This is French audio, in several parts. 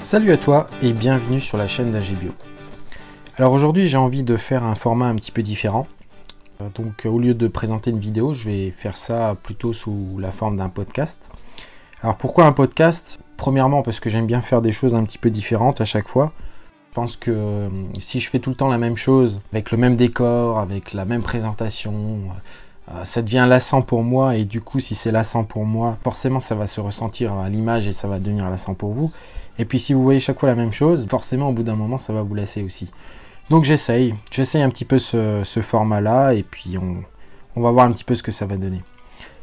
Salut à toi et bienvenue sur la chaîne d'AG Bio. Alors aujourd'hui j'ai envie de faire un format un petit peu différent. Donc au lieu de présenter une vidéo, je vais faire ça plutôt sous la forme d'un podcast. Alors pourquoi un podcast? Premièrement parce que j'aime bien faire des choses un petit peu différentes à chaque fois. Je pense que si je fais tout le temps la même chose, avec le même décor, avec la même présentation, ça devient lassant pour moi, et du coup si c'est lassant pour moi, forcément ça va se ressentir à l'image et ça va devenir lassant pour vous. Et puis si vous voyez chaque fois la même chose, forcément au bout d'un moment ça va vous lasser aussi. Donc j'essaye un petit peu ce format là, et puis on va voir un petit peu ce que ça va donner.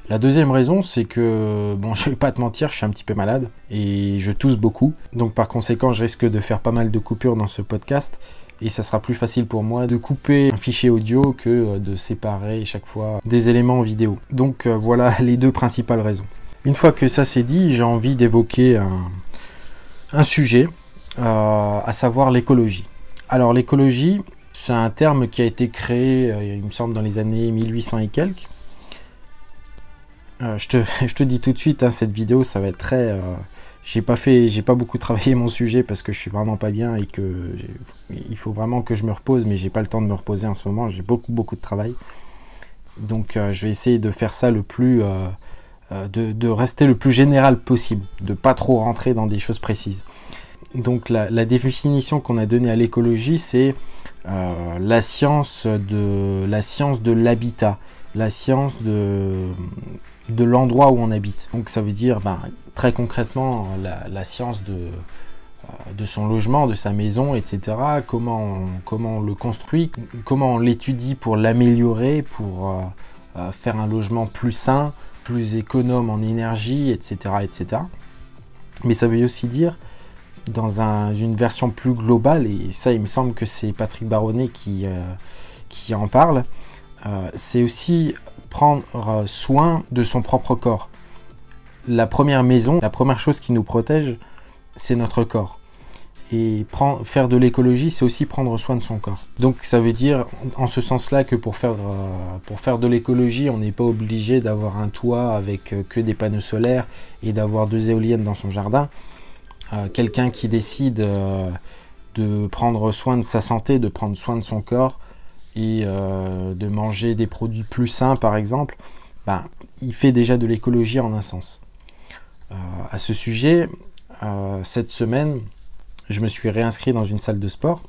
La deuxième raison, c'est que, bon, je vais pas te mentir, je suis un petit peu malade et je tousse beaucoup. Donc par conséquent, je risque de faire pas mal de coupures dans ce podcast et ça sera plus facile pour moi de couper un fichier audio que de séparer chaque fois des éléments vidéo. Donc voilà les deux principales raisons. Une fois que ça c'est dit, j'ai envie d'évoquer un sujet, à savoir l'écologie. Alors l'écologie, c'est un terme qui a été créé, il me semble, dans les années 1800 et quelques. Je te dis tout de suite, hein, cette vidéo, ça va être très... j'ai pas beaucoup travaillé mon sujet parce que je suis vraiment pas bien et que il faut vraiment que je me repose, mais j'ai pas le temps de me reposer en ce moment, j'ai beaucoup de travail. Donc je vais essayer de faire ça le plus... de rester le plus général possible, de pas trop rentrer dans des choses précises. Donc la définition qu'on a donnée à l'écologie, c'est la science de l'habitat, la science de l'endroit où on habite. Donc ça veut dire très concrètement la science de son logement, de sa maison, etc. Comment on le construit, comment on l'étudie pour l'améliorer, pour faire un logement plus sain, plus économe en énergie, etc., etc. Mais ça veut aussi dire, dans une version plus globale, et ça il me semble que c'est Patrick Baronnet qui en parle, c'est aussi prendre soin de son propre corps. La première maison, la première chose qui nous protège, c'est notre corps. Et faire de l'écologie, c'est aussi prendre soin de son corps. Donc ça veut dire en ce sens-là que pour faire de l'écologie, on n'est pas obligé d'avoir un toit avec que des panneaux solaires et d'avoir 2 éoliennes dans son jardin. Quelqu'un qui décide de prendre soin de sa santé, de prendre soin de son corps et de manger des produits plus sains par exemple, il fait déjà de l'écologie en un sens. À ce sujet, cette semaine, je me suis réinscrit dans une salle de sport.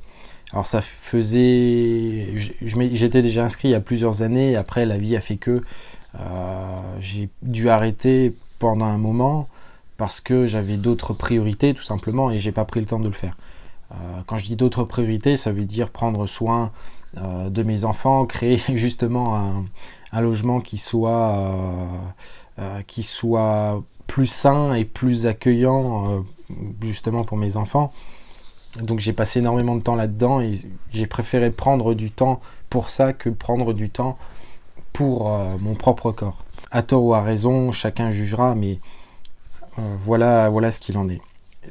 Alors ça faisait... J'étais déjà inscrit il y a plusieurs années. Après, la vie a fait que j'ai dû arrêter pendant un moment parce que j'avais d'autres priorités, tout simplement, et j'ai pas pris le temps de le faire. Quand je dis d'autres priorités, ça veut dire prendre soin de mes enfants, créer justement un logement qui soit plus sain et plus accueillant justement pour mes enfants. Donc j'ai passé énormément de temps là-dedans et j'ai préféré prendre du temps pour ça que prendre du temps pour mon propre corps. À tort ou à raison, chacun jugera, mais voilà ce qu'il en est.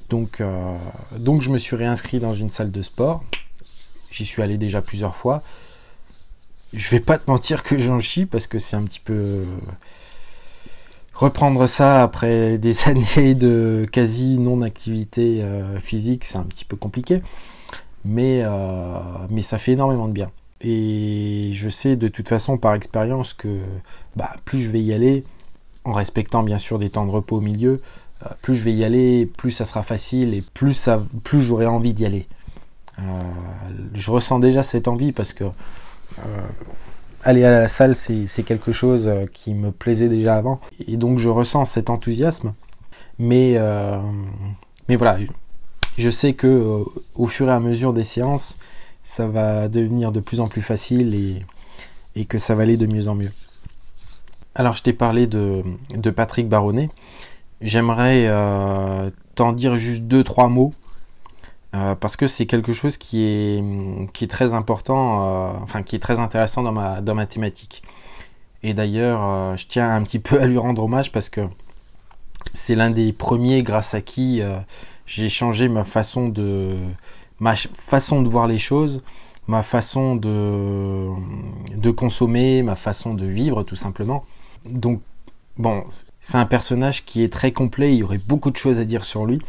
Donc je me suis réinscrit dans une salle de sport. J'y suis allé déjà plusieurs fois. Je vais pas te mentir que j'en chie parce que c'est un petit peu... Reprendre ça après des années de quasi non-activité physique, c'est un petit peu compliqué, mais ça fait énormément de bien. Et je sais de toute façon par expérience que plus je vais y aller, en respectant bien sûr des temps de repos au milieu, plus je vais y aller, plus ça sera facile et plus j'aurai envie d'y aller. Je ressens déjà cette envie parce que aller à la salle, c'est quelque chose qui me plaisait déjà avant. Et donc, je ressens cet enthousiasme. Mais voilà, je sais que au fur et à mesure des séances, ça va devenir de plus en plus facile et que ça va aller de mieux en mieux. Alors, je t'ai parlé de Patrick Baronnet. J'aimerais t'en dire juste 2-3 mots. Parce que c'est quelque chose qui est très important, qui est très intéressant dans ma thématique. Et d'ailleurs, je tiens un petit peu à lui rendre hommage parce que c'est l'un des premiers grâce à qui j'ai changé ma façon de voir les choses, ma façon de consommer, ma façon de vivre tout simplement. Donc bon, c'est un personnage qui est très complet, il y aurait beaucoup de choses à dire sur lui.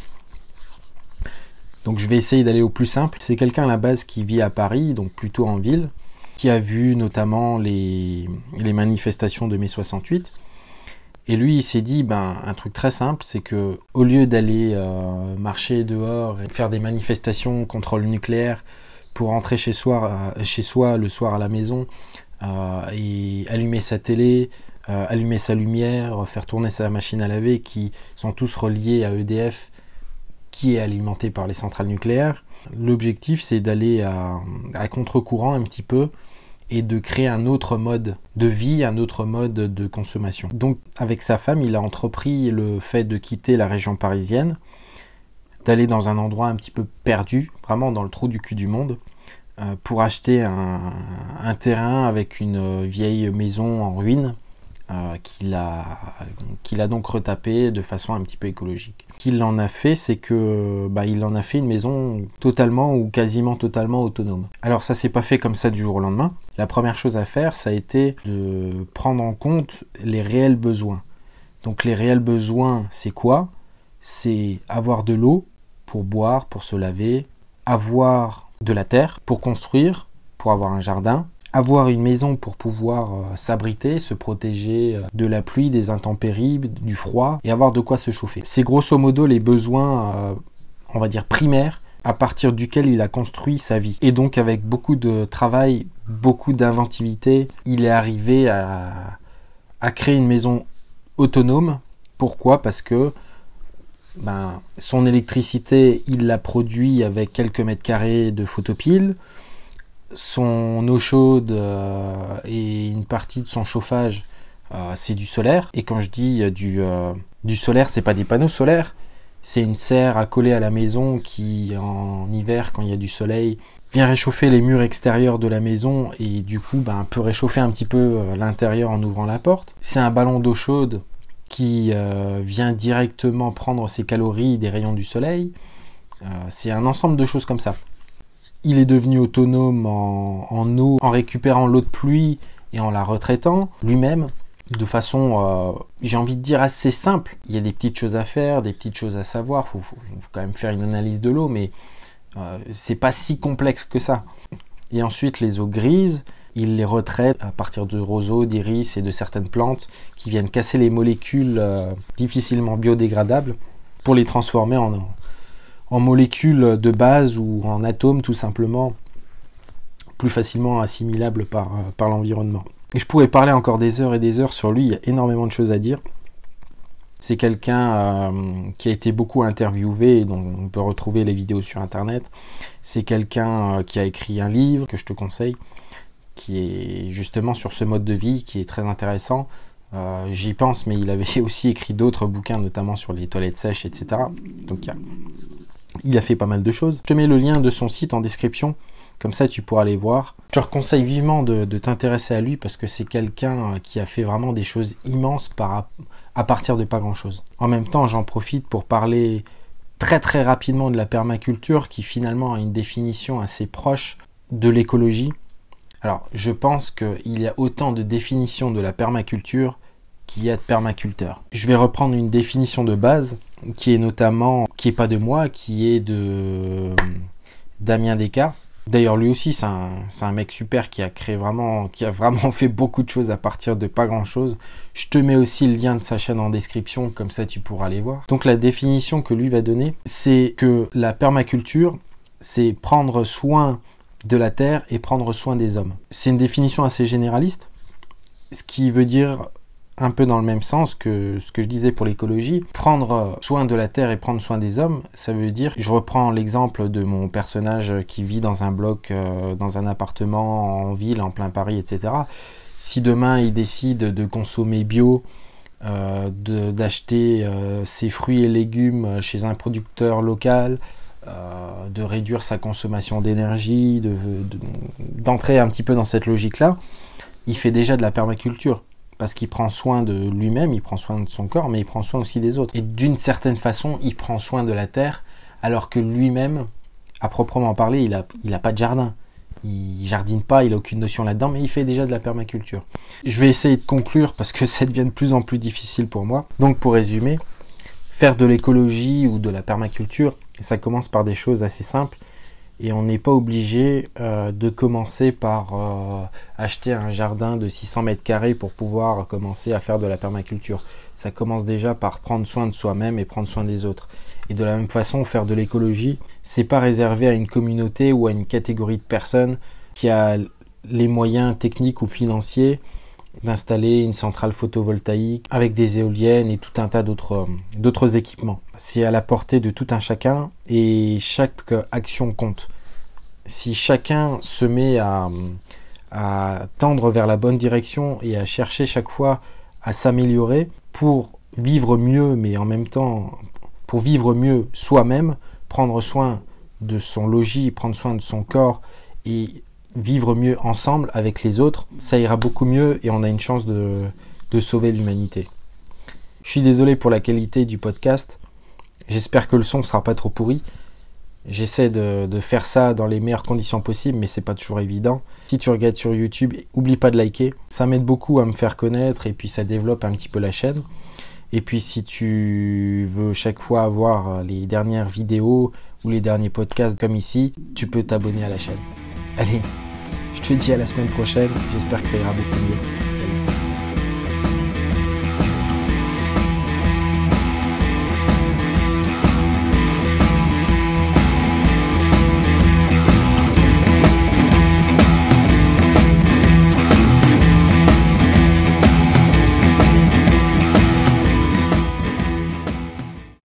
Donc je vais essayer d'aller au plus simple. C'est quelqu'un à la base qui vit à Paris, donc plutôt en ville, qui a vu notamment les manifestations de mai 68. Et lui, il s'est dit, un truc très simple, c'est que au lieu d'aller marcher dehors et faire des manifestations contre le nucléaire pour rentrer chez soi le soir à la maison et allumer sa télé, allumer sa lumière, faire tourner sa machine à laver, qui sont tous reliés à EDF, qui est alimenté par les centrales nucléaires. L'objectif, c'est d'aller à contre-courant un petit peu et de créer un autre mode de vie, un autre mode de consommation. Donc, avec sa femme, il a entrepris le fait de quitter la région parisienne, d'aller dans un endroit un petit peu perdu, vraiment dans le trou du cul du monde, pour acheter un terrain avec une vieille maison en ruine, qu'il a donc retapé de façon un petit peu écologique. Ce qu'il en a fait, c'est que il en a fait une maison totalement ou quasiment totalement autonome. Alors ça s'est pas fait comme ça du jour au lendemain. La première chose à faire, ça a été de prendre en compte les réels besoins. Donc les réels besoins, c'est quoi? C'est avoir de l'eau pour boire, pour se laver, avoir de la terre pour construire, pour avoir un jardin, avoir une maison pour pouvoir s'abriter, se protéger de la pluie, des intempéries, du froid, et avoir de quoi se chauffer. C'est grosso modo les besoins, on va dire primaires, à partir duquel il a construit sa vie. Et donc avec beaucoup de travail, beaucoup d'inventivité, il est arrivé à créer une maison autonome. Pourquoi? Parce que son électricité, il la produit avec quelques mètres carrés de photopile. Son eau chaude et une partie de son chauffage, c'est du solaire. Et quand je dis du solaire, c'est pas des panneaux solaires, c'est une serre à coller à la maison qui, en hiver, quand il y a du soleil, vient réchauffer les murs extérieurs de la maison et du coup peut réchauffer un petit peu l'intérieur en ouvrant la porte. C'est un ballon d'eau chaude qui vient directement prendre ses calories des rayons du soleil. C'est un ensemble de choses comme ça. Il est devenu autonome en eau, en récupérant l'eau de pluie et en la retraitant lui-même, de façon, j'ai envie de dire, assez simple. Il y a des petites choses à faire, des petites choses à savoir, faut quand même faire une analyse de l'eau, mais c'est pas si complexe que ça. Et ensuite, les eaux grises, il les retraite à partir de roseaux, d'iris et de certaines plantes qui viennent casser les molécules difficilement biodégradables pour les transformer en molécules de base ou en atomes tout simplement, plus facilement assimilables par l'environnement. Et je pourrais parler encore des heures et des heures sur lui, il y a énormément de choses à dire. C'est quelqu'un qui a été beaucoup interviewé, dont on peut retrouver les vidéos sur internet. C'est quelqu'un qui a écrit un livre que je te conseille, qui est justement sur ce mode de vie, qui est très intéressant. J'y pense, mais il avait aussi écrit d'autres bouquins, notamment sur les toilettes sèches, etc. Donc il a fait pas mal de choses. Je te mets le lien de son site en description, comme ça tu pourras aller voir. Je te conseille vivement de t'intéresser à lui parce que c'est quelqu'un qui a fait vraiment des choses immenses à partir de pas grand chose. En même temps, j'en profite pour parler très très rapidement de la permaculture qui finalement a une définition assez proche de l'écologie. Alors, je pense qu'il y a autant de définitions de la permaculture qu'il y a de permaculteurs. Je vais reprendre une définition de base qui est notamment, qui est pas de moi, qui est de Damien Descartes. D'ailleurs, lui aussi, c'est un mec super qui a vraiment fait beaucoup de choses à partir de pas grand chose. Je te mets aussi le lien de sa chaîne en description, comme ça tu pourras aller voir. Donc la définition que lui va donner, c'est que la permaculture, c'est prendre soin de la terre et prendre soin des hommes. C'est une définition assez généraliste, ce qui veut dire un peu dans le même sens que ce que je disais pour l'écologie. Prendre soin de la terre et prendre soin des hommes, ça veut dire, je reprends l'exemple de mon personnage qui vit dans un bloc, dans un appartement en ville, en plein Paris, etc. Si demain il décide de consommer bio, d'acheter ses fruits et légumes chez un producteur local, de réduire sa consommation d'énergie, d'entrer un petit peu dans cette logique-là, il fait déjà de la permaculture. Parce qu'il prend soin de lui-même, il prend soin de son corps, mais il prend soin aussi des autres. Et d'une certaine façon, il prend soin de la terre, alors que lui-même, à proprement parler, il a pas de jardin. Il jardine pas, il n'a aucune notion là-dedans, mais il fait déjà de la permaculture. Je vais essayer de conclure parce que ça devient de plus en plus difficile pour moi. Donc pour résumer, faire de l'écologie ou de la permaculture, Ça commence par des choses assez simples et on n'est pas obligé de commencer par acheter un jardin de 600 mètres carrés pour pouvoir commencer à faire de la permaculture. Ça commence déjà par prendre soin de soi-même et prendre soin des autres. Et de la même façon, faire de l'écologie, c'est pas réservé à une communauté ou à une catégorie de personnes qui a les moyens techniques ou financiers d'installer une centrale photovoltaïque avec des éoliennes et tout un tas d'autres équipements. C'est à la portée de tout un chacun et chaque action compte. Si chacun se met à tendre vers la bonne direction et à chercher chaque fois à s'améliorer pour vivre mieux, mais en même temps pour vivre mieux soi-même, prendre soin de son logis, prendre soin de son corps et vivre mieux ensemble avec les autres, ça ira beaucoup mieux et on a une chance de sauver l'humanité. Je suis désolé pour la qualité du podcast, j'espère que le son ne sera pas trop pourri. J'essaie de faire ça dans les meilleures conditions possibles, mais c'est pas toujours évident. Si tu regardes sur YouTube, oublie pas de liker, ça m'aide beaucoup à me faire connaître et puis ça développe un petit peu la chaîne. Et puis si tu veux chaque fois avoir les dernières vidéos ou les derniers podcasts comme ici, tu peux t'abonner à la chaîne. Allez, je te dis à la semaine prochaine, j'espère que ça ira beaucoup mieux.